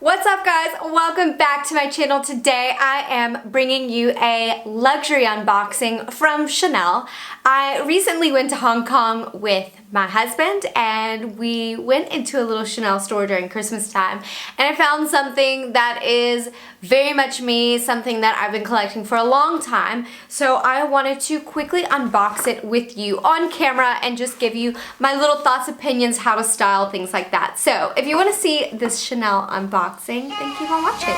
What's up guys? Welcome back to my channel. Today I am bringing you a luxury unboxing from Chanel. I recently went to Hong Kong with my husband and we went into a little Chanel store during Christmas time and I found something that is very much me, something that I've been collecting for a long time. So I wanted to quickly unbox it with you on camera and just give you my little thoughts, opinions, how to style, things like that. So if you want to see this Chanel unboxing, then keep on watching.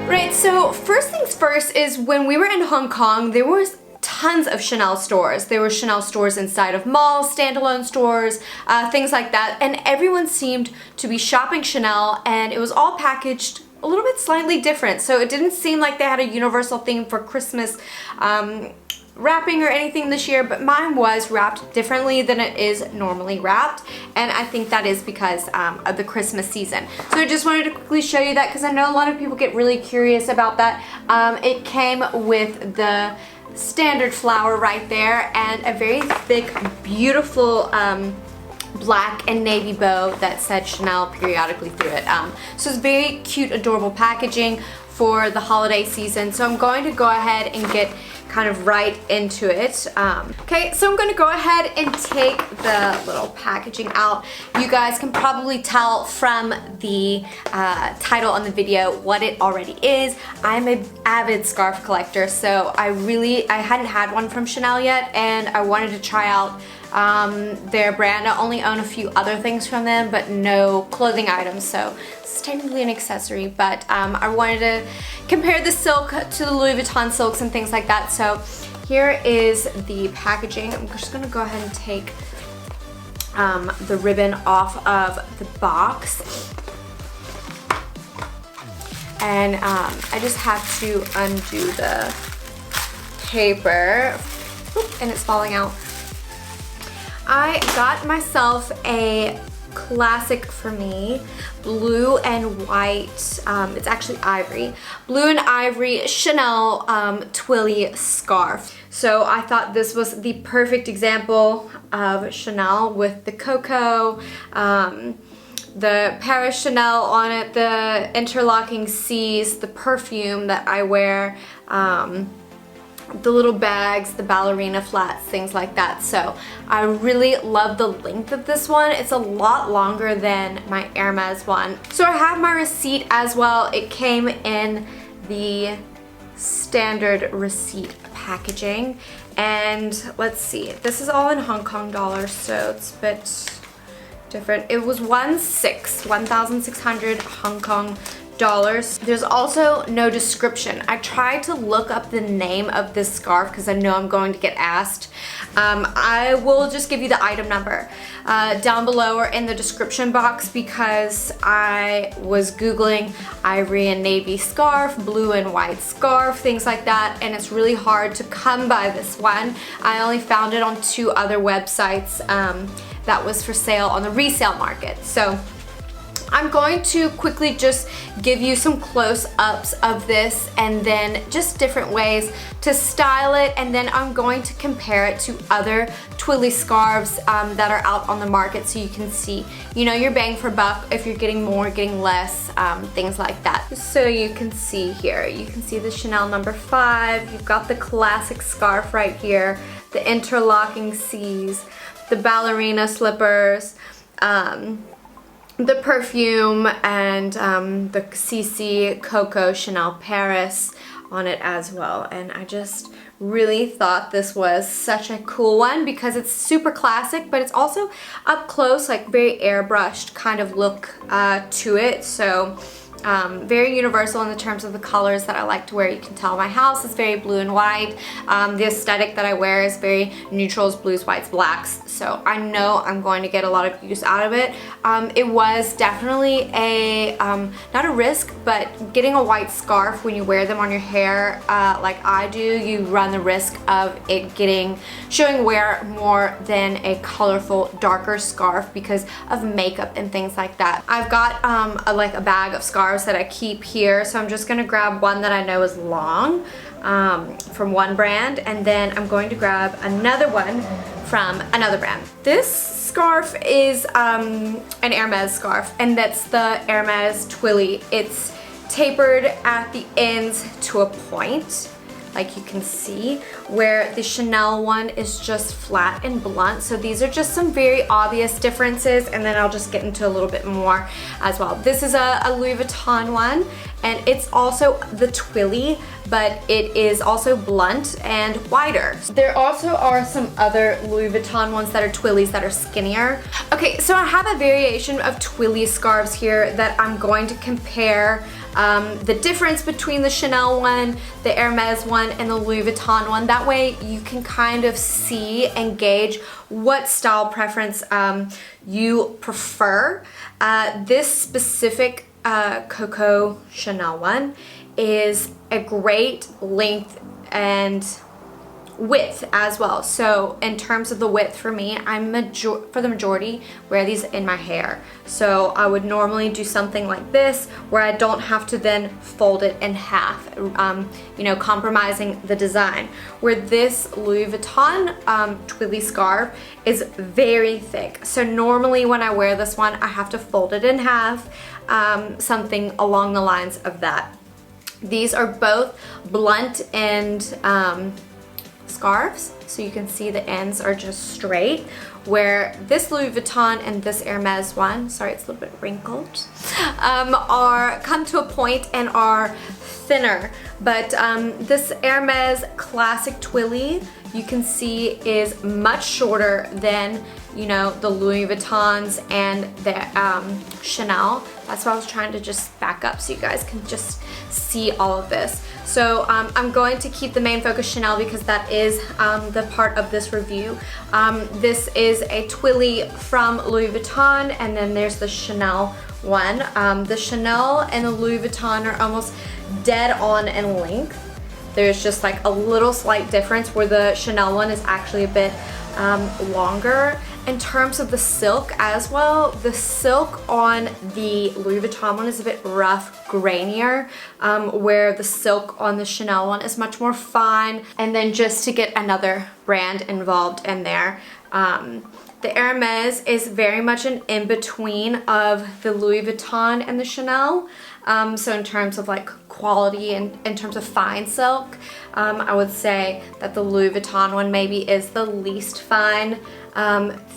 Right, so first things first is when we were in Hong Kong, there was tons of Chanel stores. There were Chanel stores inside of malls, standalone stores, things like that, and everyone seemed to be shopping Chanel and it was all packaged a little bit slightly different. So it didn't seem like they had a universal theme for Christmas wrapping or anything this year, but mine was wrapped differently than it is normally wrapped, and I think that is because of the Christmas season. So I just wanted to quickly show you that because I know a lot of people get really curious about that. It came with the standard flower right there and a very thick, beautiful black and navy bow that said Chanel periodically through it. So it's very cute, adorable packaging for the holiday season. So I'm going to go ahead and get kind of right into it. Okay, so I'm going to go ahead and take the little packaging out. You guys can probably tell from the title on the video what it already is. I'm an avid scarf collector, so I hadn't had one from Chanel yet, and I wanted to try out their brand. I only own a few other things from them, but no clothing items, so it's technically an accessory, but I wanted to compare the silk to the Louis Vuitton silks and things like that. So here is the packaging. I'm just gonna go ahead and take the ribbon off of the box. And I just have to undo the paper. Oop, and it's falling out. I got myself a classic for me, blue and white, it's actually ivory, blue and ivory Chanel Twilly scarf. So I thought this was the perfect example of Chanel with the cocoa, the Paris Chanel on it, the interlocking C's, the perfume that I wear, the little bags, the ballerina flats, things like that. So I really love the length of this one. It's a lot longer than my Hermes one. So I have my receipt as well. It came in the standard receipt packaging. And let's see, this is all in Hong Kong dollars, so it's a bit different. It was 1,600 Hong Kong dollars. There's also no description. I tried to look up the name of this scarf because I know I'm going to get asked. I will just give you the item number down below or in the description box because I was googling ivory and navy scarf, blue and white scarf, things like that, and it's really hard to come by this one. I only found it on 2 other websites that was for sale on the resale market. So I'm going to quickly just give you some close-ups of this and then just different ways to style it, and then I'm going to compare it to other Twilly scarves that are out on the market so you can see, you know, your bang for buck, if you're getting more, getting less, things like that. So you can see here, you can see the Chanel number 5, you've got the classic scarf right here, the interlocking C's, the ballerina slippers, the perfume, and the CC Coco Chanel Paris on it as well. And I just really thought this was such a cool one because it's super classic, but it's also up close, like very airbrushed kind of look to it. So very universal in the terms of the colors that I like to wear. You can tell my house is very blue and white. The aesthetic that I wear is very neutrals, blues, whites, blacks. So I know I'm going to get a lot of use out of it. It was definitely a, not a risk, but getting a white scarf when you wear them on your hair like I do, you run the risk of it showing wear more than a colorful, darker scarf because of makeup and things like that. I've got like a bag of scarves that I keep here, so I'm just gonna grab one that I know is long. from one brand, and then I'm going to grab another one from another brand. This scarf is an Hermes scarf, and that's the Hermes Twilly. It's tapered at the ends to a point, like you can see, where the Chanel one is just flat and blunt. So these are just some very obvious differences, and then I'll just get into a little bit more as well. This is a Louis Vuitton one, and it's also the Twilly, but it is also blunt and wider. There also are some other Louis Vuitton ones that are Twillys that are skinnier. Okay, so I have a variation of Twilly scarves here that I'm going to compare the difference between the Chanel one, the Hermes one, and the Louis Vuitton one. That way you can kind of see and gauge what style preference you prefer. This specific Coco Chanel one is a great length and width as well. So in terms of the width, for me, for the majority wear these in my hair. So I would normally do something like this where I don't have to then fold it in half, you know, compromising the design. Where this Louis Vuitton Twilly scarf is very thick. So normally when I wear this one, I have to fold it in half, something along the lines of that. These are both blunt and scarves, so you can see the ends are just straight, where this Louis Vuitton and this Hermes one, sorry it's a little bit wrinkled, come to a point and are thinner. But this Hermes classic Twilly, you can see, is much shorter than, you know, the Louis Vuittons and the Chanel. That's why I was trying to just back up so you guys can just see all of this. So I'm going to keep the main focus Chanel because that is the part of this review. This is a Twilly from Louis Vuitton, and then there's the Chanel one. The Chanel and the Louis Vuitton are almost dead on in length. There's just like a little slight difference where the Chanel one is actually a bit longer. In terms of the silk as well, the silk on the Louis Vuitton one is a bit rough, grainier, where the silk on the Chanel one is much more fine. And then just to get another brand involved in there, the Hermes is very much an in-between of the Louis Vuitton and the Chanel. So in terms of like quality and in terms of fine silk, I would say that the Louis Vuitton one maybe is the least fine,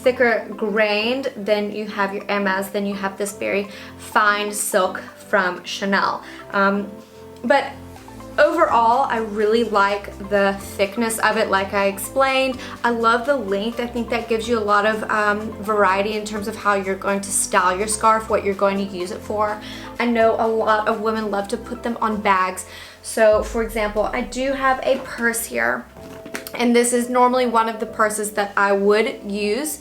thicker grained. Then you have your Hermes, then you have this very fine silk from Chanel. But overall, I really like the thickness of it, like I explained. I love the length. I think that gives you a lot of variety in terms of how you're going to style your scarf, what you're going to use it for. I know a lot of women love to put them on bags. So for example, I do have a purse here, and this is normally one of the purses that I would use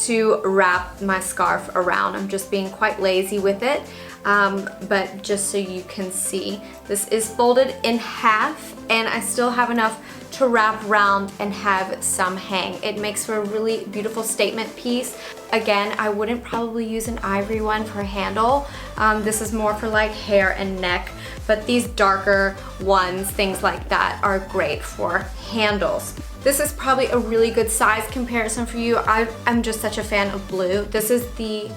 to wrap my scarf around. I'm just being quite lazy with it. But just so you can see, this is folded in half, and I still have enough to wrap around and have some hang. It makes for a really beautiful statement piece. Again, I wouldn't probably use an ivory one for a handle. This is more for like hair and neck, but these darker ones, things like that, are great for handles. This is probably a really good size comparison for you. I'm just such a fan of blue. This is the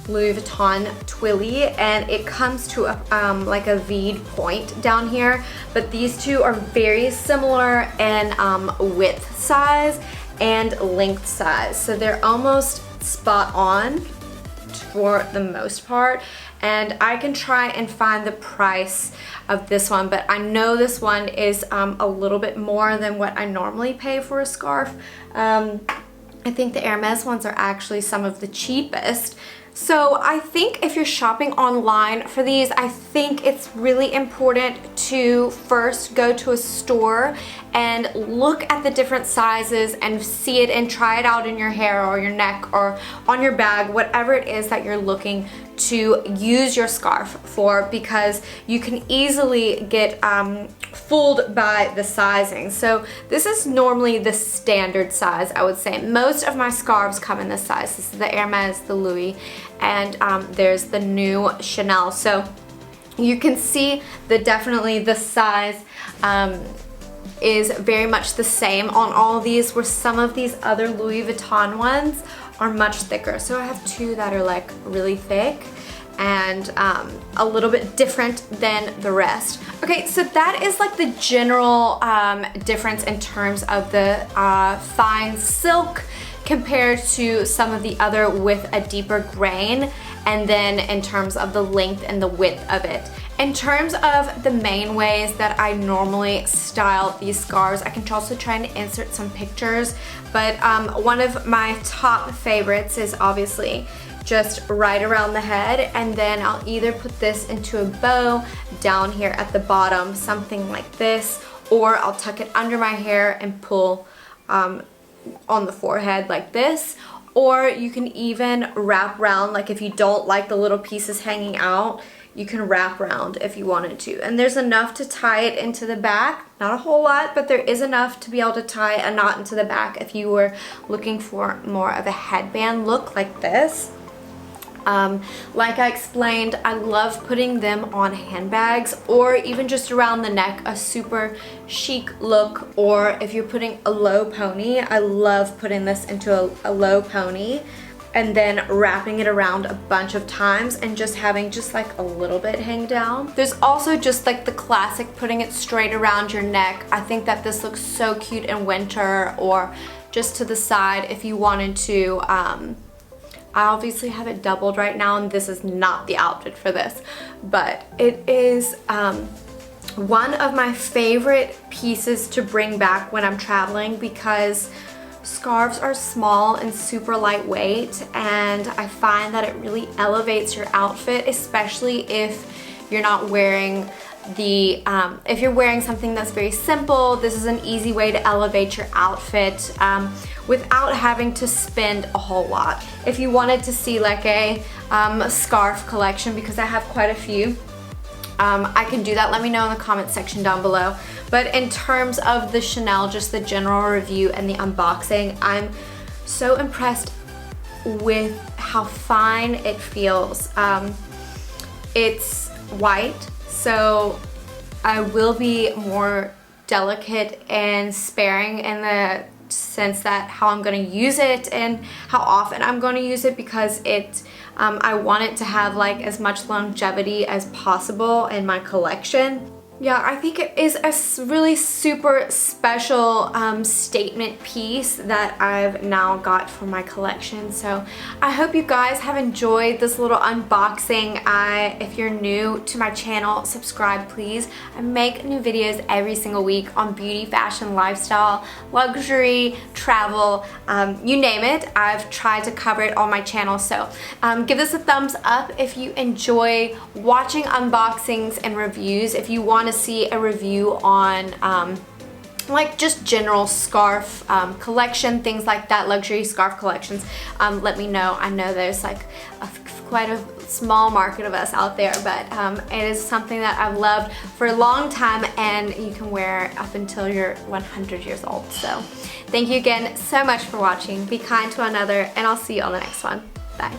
Louis Vuitton Twilly, and it comes to a, like a V'd point down here, but these two are very similar in width size and length size, so they're almost spot on for the most part. And I can try and find the price of this one, but I know this one is a little bit more than what I normally pay for a scarf. I think the Hermes ones are actually some of the cheapest. So I think if you're shopping online for these, I think it's really important to first go to a store and look at the different sizes and see it and try it out in your hair or your neck or on your bag, whatever it is that you're looking to use your scarf for, because you can easily get fooled by the sizing. So this is normally the standard size, I would say. Most of my scarves come in this size. This is the Hermes, the Louis, and there's the new Chanel. So you can see definitely the size is very much the same on all of these, where some of these other Louis Vuitton ones are much thicker. So I have two that are like really thick and a little bit different than the rest. Okay, so that is like the general difference in terms of the fine silk compared to some of the other with a deeper grain, and then in terms of the length and the width of it. In terms of the main ways that I normally style these scarves, I can also try and insert some pictures, but one of my top favorites is obviously just right around the head, and then I'll either put this into a bow down here at the bottom, something like this, or I'll tuck it under my hair and pull on the forehead like this. Or you can even wrap around, like if you don't like the little pieces hanging out, you can wrap around if you wanted to. And there's enough to tie it into the back, not a whole lot, but there is enough to be able to tie a knot into the back if you were looking for more of a headband look like this. Like I explained, I love putting them on handbags or even just around the neck, a super chic look. Or if you're putting a low pony, I love putting this into a low pony and then wrapping it around a bunch of times and just having just like a little bit hang down. There's also just like the classic putting it straight around your neck. I think that this looks so cute in winter, or just to the side if you wanted to. I obviously have it doubled right now, and this is not the outfit for this, but it is one of my favorite pieces to bring back when I'm traveling, because scarves are small and super lightweight, and I find that it really elevates your outfit, especially if you're not wearing if you're wearing something that's very simple. This is an easy way to elevate your outfit without having to spend a whole lot. If you wanted to see like a scarf collection, because I have quite a few, I can do that. Let me know in the comment section down below. But in terms of the Chanel, just the general review and the unboxing, I'm so impressed with how fine it feels. It's white, so I will be more delicate and sparing in the sense that how I'm going to use it and how often I'm going to use it, because I want it to have like as much longevity as possible in my collection. Yeah, I think it is a really super special statement piece that I've now got for my collection. So I hope you guys have enjoyed this little unboxing. If you're new to my channel, subscribe please. I make new videos every single week on beauty, fashion, lifestyle, luxury, travel, you name it. I've tried to cover it on my channel. So give this a thumbs up if you enjoy watching unboxings and reviews. If you want to see a review on like just general scarf collection, things like that, luxury scarf collections, let me know. I know there's like quite a small market of us out there, but it is something that I've loved for a long time, and you can wear up until you're 100 years old. So thank you again so much for watching. Be kind to one another, and I'll see you on the next one. Bye.